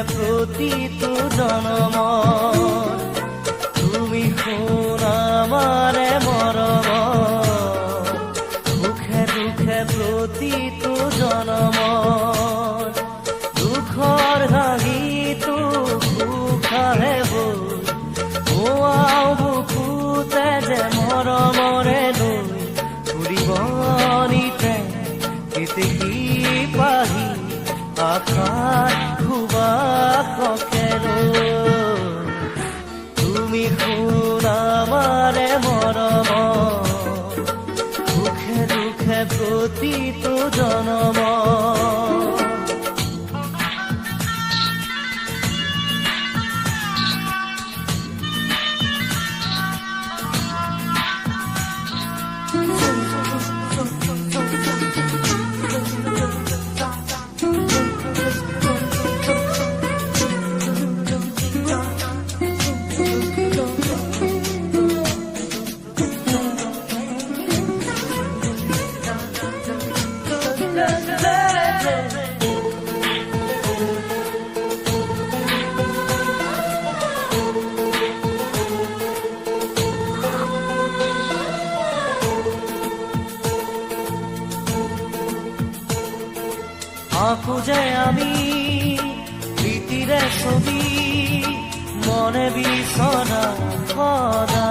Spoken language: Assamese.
প্ৰতিটো জনমৰ তুমি শুন আমাৰে মৰমৰ সুখে দুখে প্ৰতিটো জনমৰ দুখৰ হাঁহিটো সুখাহে বৈ মোৱাও বুকুতে যে মৰমৰে লৈ ফুৰিব নিতে কেতেকী পাহি আকাশ সুবাসকে তুমি শুন আমাৰে মৰমৰ সুখে দুখে প্ৰতিটো জনমৰ আঁকো যে আমি প্ৰীতিৰে ছবি মনে বিছনা সদা